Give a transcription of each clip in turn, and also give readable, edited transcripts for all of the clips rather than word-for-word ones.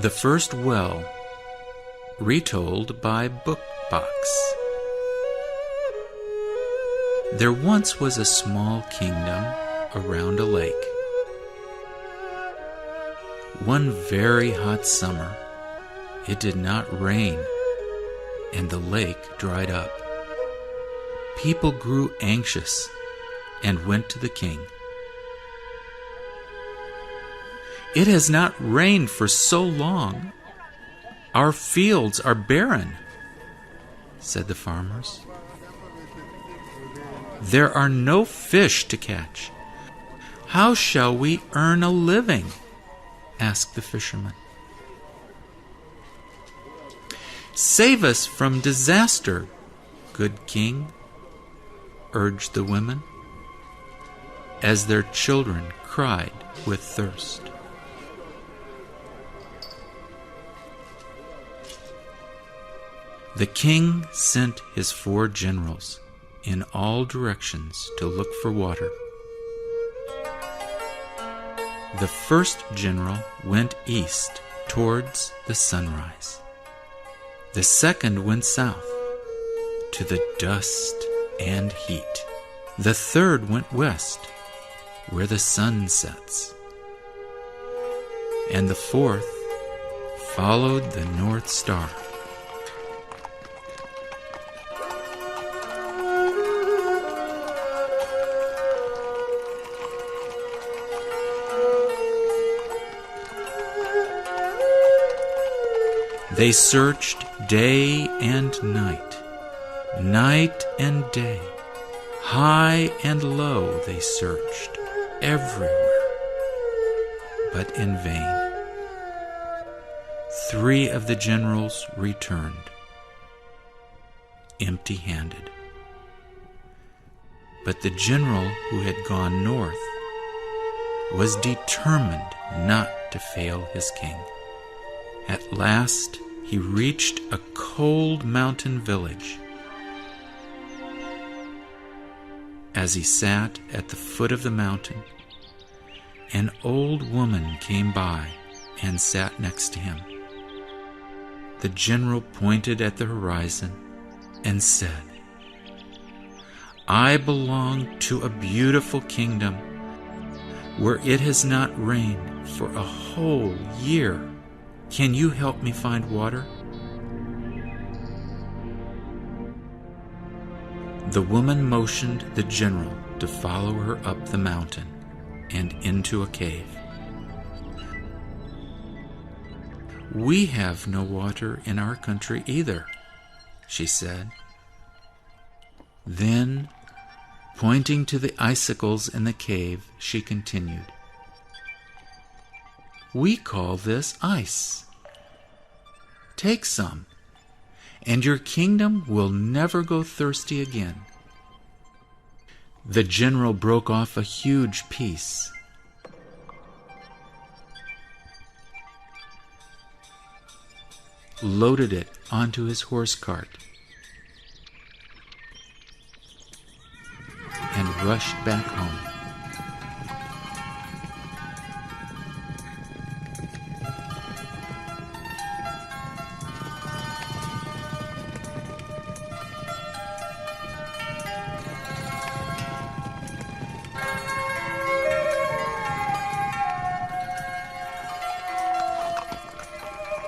The First Well, retold by Bookbox. There once was a small kingdom around a lake. One very hot summer, it did not rain, and the lake dried up. People grew anxious and went to the king. "It has not rained for so long. Our fields are barren," said the farmers. "There are no fish to catch. How shall we earn a living?" asked the fishermen. "Save us from disaster, good king," urged the women, as their children cried with thirst. The king sent his 4 generals in all directions to look for water. The first general went east towards the sunrise. The second went south to the dust and heat. The third went west where the sun sets. And the fourth followed the North Star. They searched day and night, night and day, high and low they searched, everywhere, but in vain. 3 of the generals returned, empty-handed. But the general who had gone north was determined not to fail his king. At last, he reached a cold mountain village. As he sat at the foot of the mountain, an old woman came by and sat next to him. The general pointed at the horizon and said, "I belong to a beautiful kingdom where it has not rained for a whole year. Can you help me find water?" The woman motioned the general to follow her up the mountain and into a cave. "We have no water in our country either," she said. Then, pointing to the icicles in the cave, she continued, "We call this ice. Take some, and your kingdom will never go thirsty again." The general broke off a huge piece. Loaded it onto his horse cart, and rushed back home.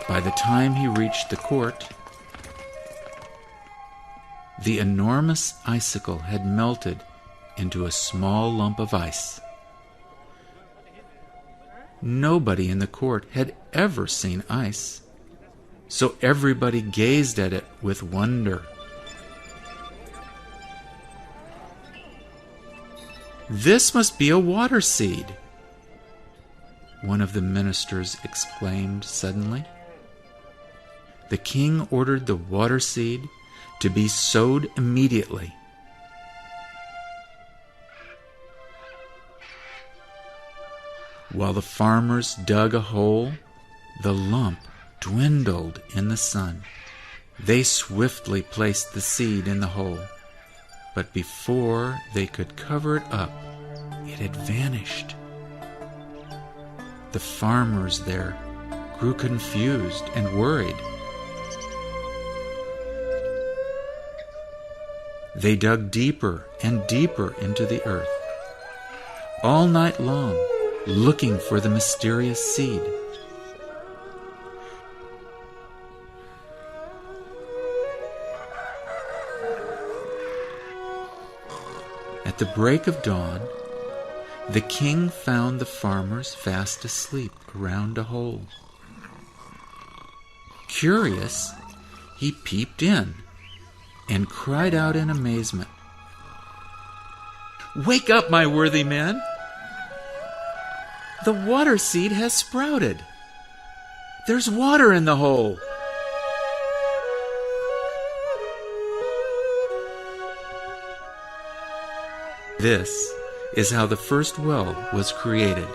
By the time he reached the court, the enormous icicle had melted into a small lump of ice. Nobody in the court had ever seen ice, so everybody gazed at it with wonder. "This must be a water seed," one of the ministers exclaimed suddenly. The king ordered the water seed to be sowed immediately. While the farmers dug a hole, the lump dwindled in the sun. They swiftly placed the seed in the hole, but before they could cover it up, it had vanished. The farmers there grew confused and worried. They dug deeper and deeper into the earth, all night long, looking for the mysterious seed. At the break of dawn, the king found the farmers fast asleep around a hole. Curious, he peeped in and cried out in amazement, "Wake up, my worthy men! The water seed has sprouted. There's water in the hole." This is how the first well was created